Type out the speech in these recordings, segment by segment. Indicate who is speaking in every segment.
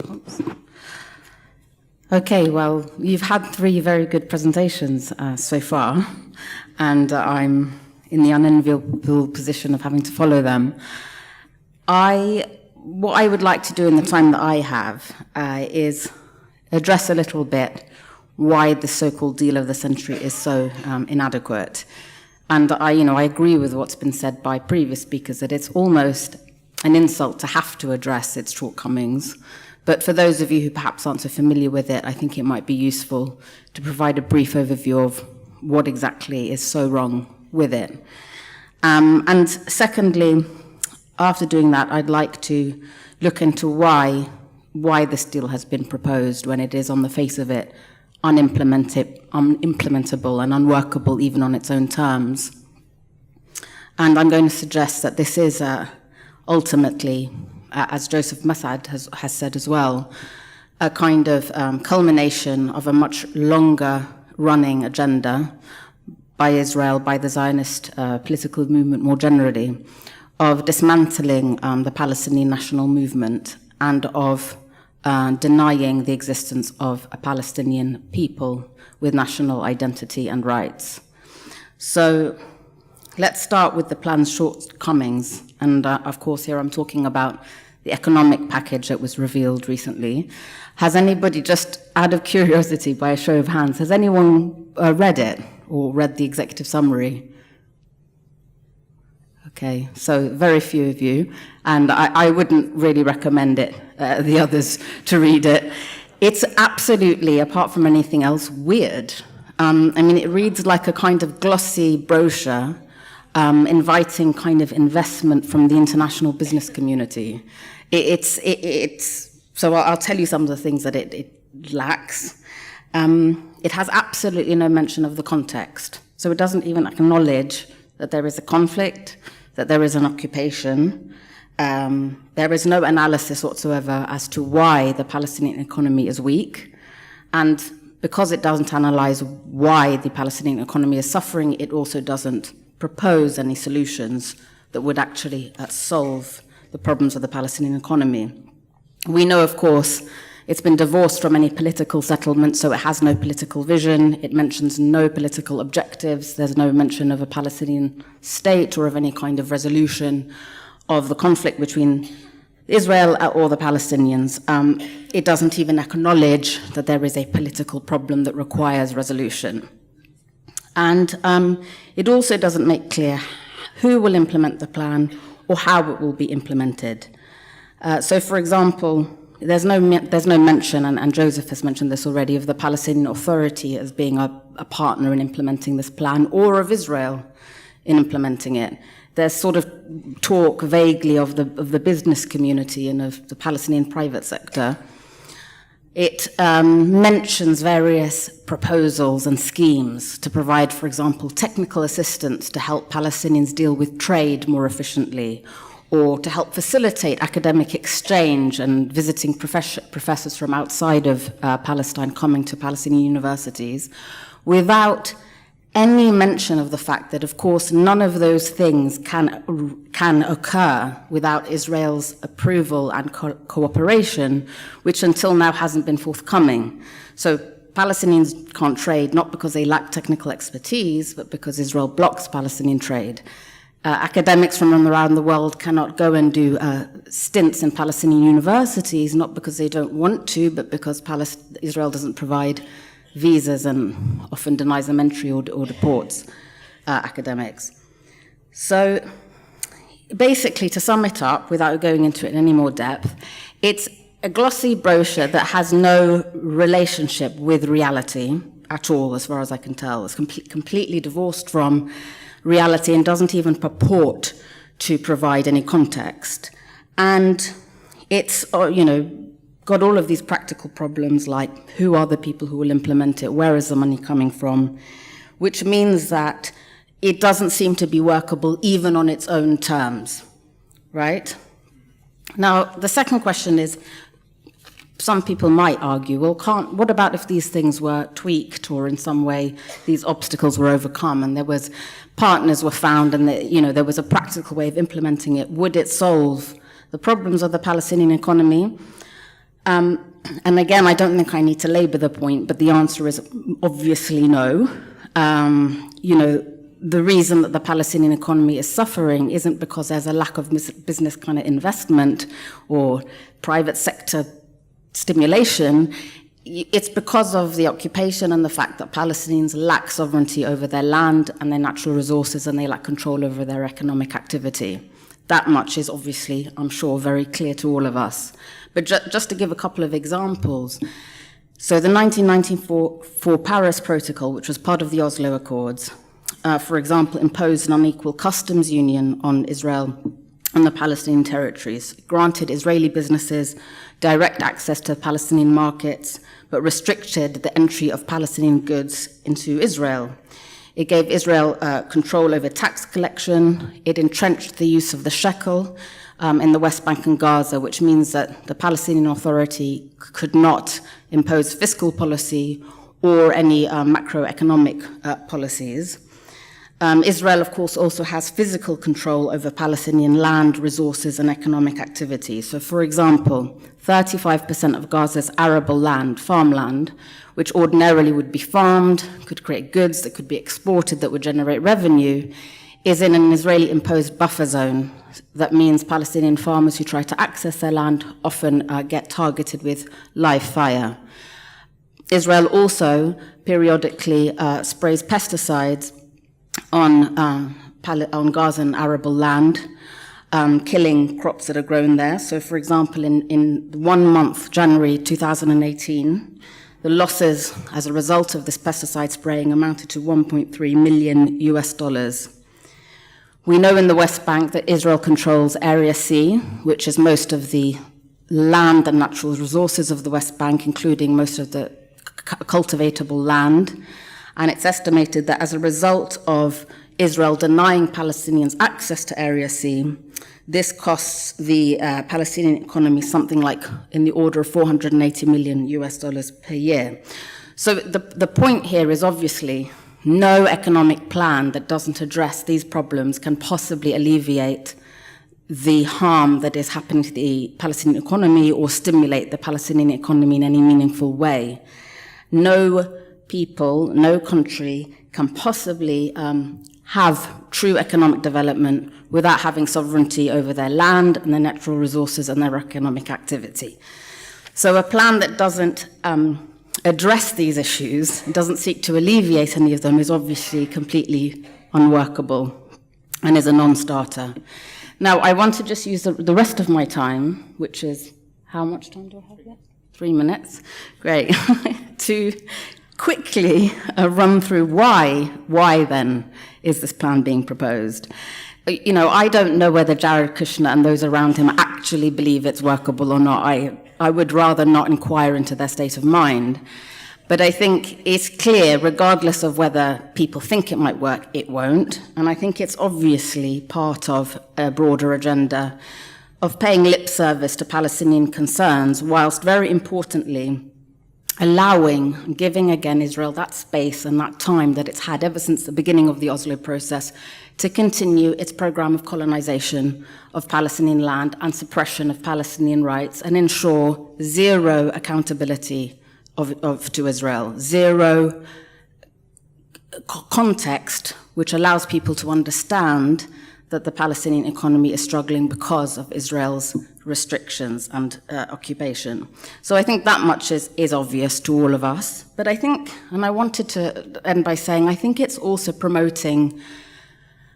Speaker 1: Oops. Okay, well, you've had 3 very good presentations so far, and I'm in the unenviable position of having to follow them. What I would like to do in the time that I have is address a little bit why the so-called deal of the century is so inadequate. And I agree with what's been said by previous speakers, that it's almost an insult to have to address its shortcomings. But for those of you who perhaps aren't so familiar with it, I think it might be useful to provide a brief overview of what exactly is so wrong with it. And secondly, after doing that, I'd like to look into why this deal has been proposed when it is, on the face of it, unimplementable and unworkable even on its own terms. And I'm going to suggest that this is ultimately, as Joseph Massad has said as well, a kind of culmination of a much longer running agenda by Israel, by the Zionist political movement more generally, of dismantling the Palestinian national movement and of denying the existence of a Palestinian people with national identity and rights. So let's start with the plan's shortcomings. And of course, here I'm talking about the economic package that was revealed recently. Has anybody, just out of curiosity, by a show of hands, has anyone read it or read the executive summary? Okay, so very few of you, and I wouldn't really recommend it, the others, to read it. It's absolutely, apart from anything else, weird. It reads like a kind of glossy brochure inviting kind of investment from the international business community. So I'll tell you some of the things that it lacks. It has absolutely no mention of the context. So it doesn't even acknowledge that there is a conflict, that there is an occupation. There is no analysis whatsoever as to why the Palestinian economy is weak. And because it doesn't analyze why the Palestinian economy is suffering, it also doesn't propose any solutions that would actually solve the problems of the Palestinian economy. We know, of course, it's been divorced from any political settlement, so it has no political vision. It mentions no political objectives. There's no mention of a Palestinian state or of any kind of resolution of the conflict between Israel or the Palestinians. It doesn't even acknowledge that there is a political problem that requires resolution. And it also doesn't make clear who will implement the plan or how it will be implemented. So, for example, there's no mention, and Joseph has mentioned this already, of the Palestinian Authority as being a partner in implementing this plan, or of Israel in implementing it. There's sort of talk vaguely of the business community and of the Palestinian private sector. It mentions various proposals and schemes to provide, for example, technical assistance to help Palestinians deal with trade more efficiently, or to help facilitate academic exchange and visiting professors from outside of Palestine coming to Palestinian universities, without any mention of the fact that, of course, none of those things can occur without Israel's approval and cooperation, which until now hasn't been forthcoming. So Palestinians can't trade, not because they lack technical expertise, but because Israel blocks Palestinian trade. Academics from around the world cannot go and do stints in Palestinian universities, not because they don't want to, but because Israel doesn't provide visas and often denies them entry or deports academics. So basically, to sum it up, without going into it in any more depth, it's a glossy brochure that has no relationship with reality at all, as far as I can tell. It's completely divorced from reality and doesn't even purport to provide any context. And it's, got all of these practical problems like who are the people who will implement it, where is the money coming from, which means that it doesn't seem to be workable even on its own terms, right? Now, the second question is, some people might argue, well, what about if these things were tweaked or in some way these obstacles were overcome and partners were found and there was a practical way of implementing it? Would it solve the problems of the Palestinian economy? And again, I don't think I need to labor the point, but the answer is obviously no. The reason that the Palestinian economy is suffering isn't because there's a lack of business kind of investment or private sector stimulation. It's because of the occupation and the fact that Palestinians lack sovereignty over their land and their natural resources, and they lack control over their economic activity. That much is obviously, I'm sure, very clear to all of us. But just to give a couple of examples, so the 1994 Paris Protocol, which was part of the Oslo Accords, for example, imposed an unequal customs union on Israel and the Palestinian territories, granted Israeli businesses direct access to Palestinian markets, but restricted the entry of Palestinian goods into Israel. It gave Israel control over tax collection. It entrenched the use of the shekel in the West Bank and Gaza, which means that the Palestinian Authority could not impose fiscal policy or any macroeconomic policies. Israel, of course, also has physical control over Palestinian land, resources, and economic activity. So, for example, 35% of Gaza's arable land, farmland, which ordinarily would be farmed, could create goods that could be exported that would generate revenue, is in an Israeli-imposed buffer zone. That means Palestinian farmers who try to access their land often get targeted with live fire. Israel also periodically sprays pesticides on Gazan arable land, killing crops that are grown there. So, for example, in 1 month, January 2018, the losses as a result of this pesticide spraying amounted to $1.3 million US. We know in the West Bank that Israel controls Area C, which is most of the land and natural resources of the West Bank, including most of the cultivatable land. And it's estimated that as a result of Israel denying Palestinians access to Area C, this costs the Palestinian economy something like in the order of $480 million US per year. So the point here is obviously no economic plan that doesn't address these problems can possibly alleviate the harm that is happening to the Palestinian economy or stimulate the Palestinian economy in any meaningful way. No people, no country can possibly have true economic development without having sovereignty over their land and their natural resources and their economic activity. So a plan that doesn't address these issues, doesn't seek to alleviate any of them, is obviously completely unworkable and is a non-starter. Now, I want to just use the rest of my time, which is, how much time do I have left? 3 minutes. Great. To quickly run through why then is this plan being proposed. I don't know whether Jared Kushner and those around him actually believe it's workable or not. I would rather not inquire into their state of mind. But I think it's clear, regardless of whether people think it might work, it won't. And I think it's obviously part of a broader agenda of paying lip service to Palestinian concerns, whilst very importantly, giving again Israel that space and that time that it's had ever since the beginning of the Oslo process to continue its program of colonization of Palestinian land and suppression of Palestinian rights and ensure zero accountability to Israel, zero context which allows people to understand that the Palestinian economy is struggling because of Israel's restrictions and occupation. So I think that much is obvious to all of us. But I think, and I wanted to end by saying, I think it's also promoting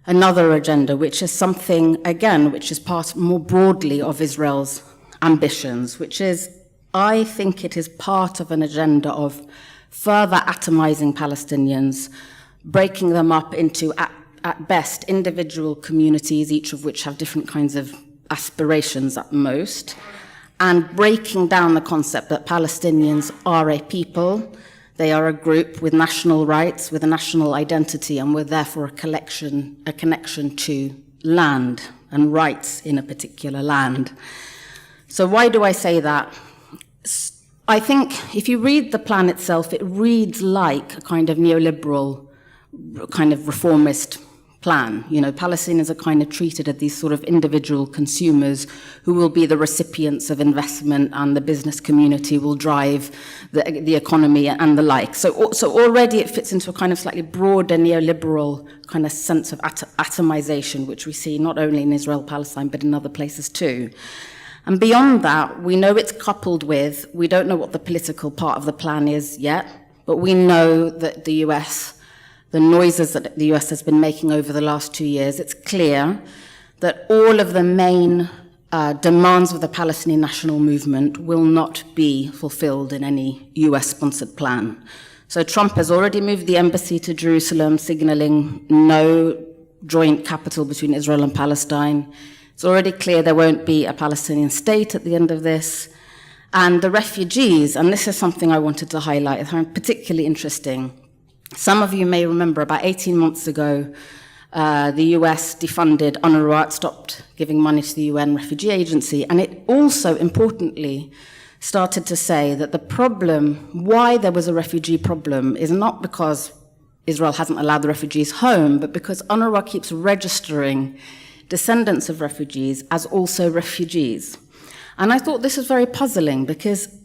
Speaker 1: another agenda, which is something, again, which is part more broadly of Israel's ambitions, which is, I think it is part of an agenda of further atomizing Palestinians, breaking them up into, at best, individual communities, each of which have different kinds of aspirations at most, and breaking down the concept that Palestinians are a people, they are a group with national rights, with a national identity, and with therefore a connection to land and rights in a particular land. So why do I say that? I think if you read the plan itself, it reads like a kind of neoliberal, kind of reformist plan. You know, Palestinians are kind of treated as these sort of individual consumers who will be the recipients of investment, and the business community will drive the economy and the like. So already it fits into a kind of slightly broader neoliberal kind of sense of atomization, which we see not only in Israel, Palestine, but in other places too. And beyond that, we know it's coupled with, we don't know what the political part of the plan is yet, but we know that the US, the noises that the US has been making over the last 2 years, it's clear that all of the main demands of the Palestinian national movement will not be fulfilled in any US-sponsored plan. So Trump has already moved the embassy to Jerusalem, signaling no joint capital between Israel and Palestine. It's already clear there won't be a Palestinian state at the end of this. And the refugees, and this is something I wanted to highlight, I find particularly interesting. Some of you may remember about 18 months ago, the US defunded UNRWA, it stopped giving money to the UN Refugee Agency, and it also, importantly, started to say that the problem, why there was a refugee problem, is not because Israel hasn't allowed the refugees home, but because UNRWA keeps registering descendants of refugees as also refugees. And I thought this was very puzzling, because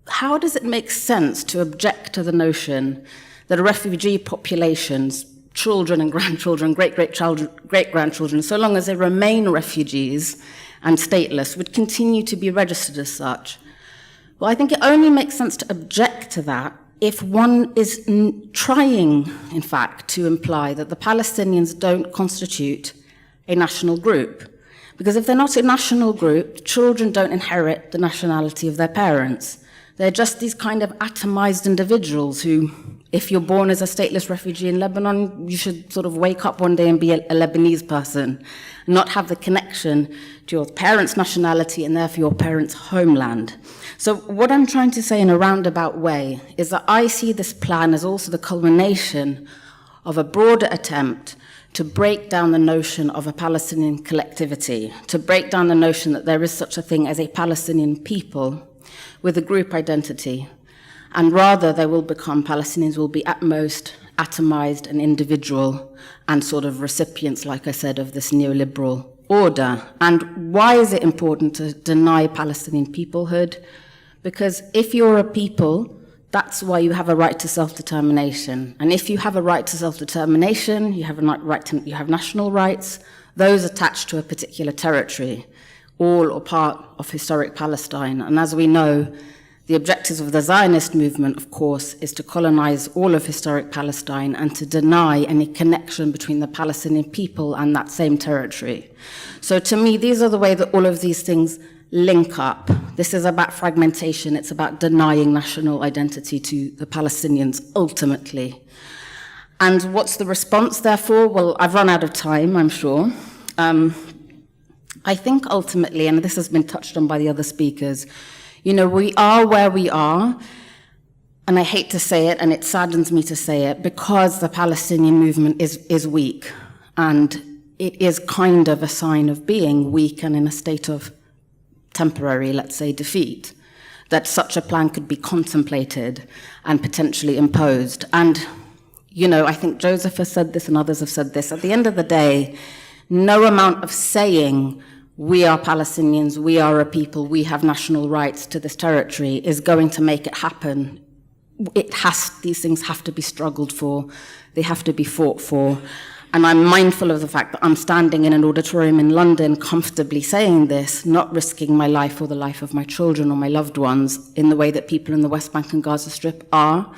Speaker 1: how does it make sense to object to the notion that refugee populations, children and grandchildren, great-grandchildren, so long as they remain refugees and stateless, would continue to be registered as such? Well, I think it only makes sense to object to that if one is trying, in fact, to imply that the Palestinians don't constitute a national group. Because if they're not a national group, children don't inherit the nationality of their parents. They're just these kind of atomized individuals who, if you're born as a stateless refugee in Lebanon, you should sort of wake up one day and be a Lebanese person, not have the connection to your parents' nationality and therefore your parents' homeland. So what I'm trying to say in a roundabout way is that I see this plan as also the culmination of a broader attempt to break down the notion of a Palestinian collectivity, to break down the notion that there is such a thing as a Palestinian people with a group identity, and rather they will become, Palestinians will be at most atomized and individual and sort of recipients, like I said, of this neoliberal order. And why is it important to deny Palestinian peoplehood? Because if you're a people, that's why you have a right to self-determination. And if you have a right to self-determination, you have you have national rights, those attached to a particular territory, all or part of historic Palestine. And as we know, the objectives of the Zionist movement, of course, is to colonize all of historic Palestine and to deny any connection between the Palestinian people and that same territory. So to me, these are the way that all of these things link up. This is about fragmentation. It's about denying national identity to the Palestinians ultimately. And what's the response, therefore? Well, I've run out of time, I'm sure. I think ultimately, and this has been touched on by the other speakers, you know, we are where we are, and I hate to say it, and it saddens me to say it, because the Palestinian movement is weak, and it is kind of a sign of being weak and in a state of temporary, let's say, defeat, that such a plan could be contemplated and potentially imposed. And, you know, I think Joseph has said this and others have said this. At the end of the day, no amount of saying, we are Palestinians, we are a people, we have national rights to this territory is going to make it happen. These things have to be struggled for, they have to be fought for. And I'm mindful of the fact that I'm standing in an auditorium in London comfortably saying this, not risking my life or the life of my children or my loved ones in the way that people in the West Bank and Gaza Strip are.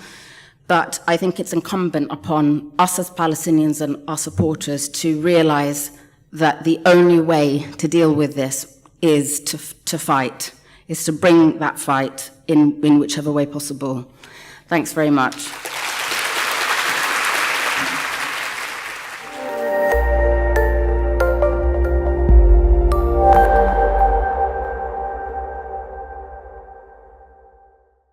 Speaker 1: But I think it's incumbent upon us as Palestinians and our supporters to realize that the only way to deal with this is to fight, is to bring that fight in whichever way possible. Thanks very much.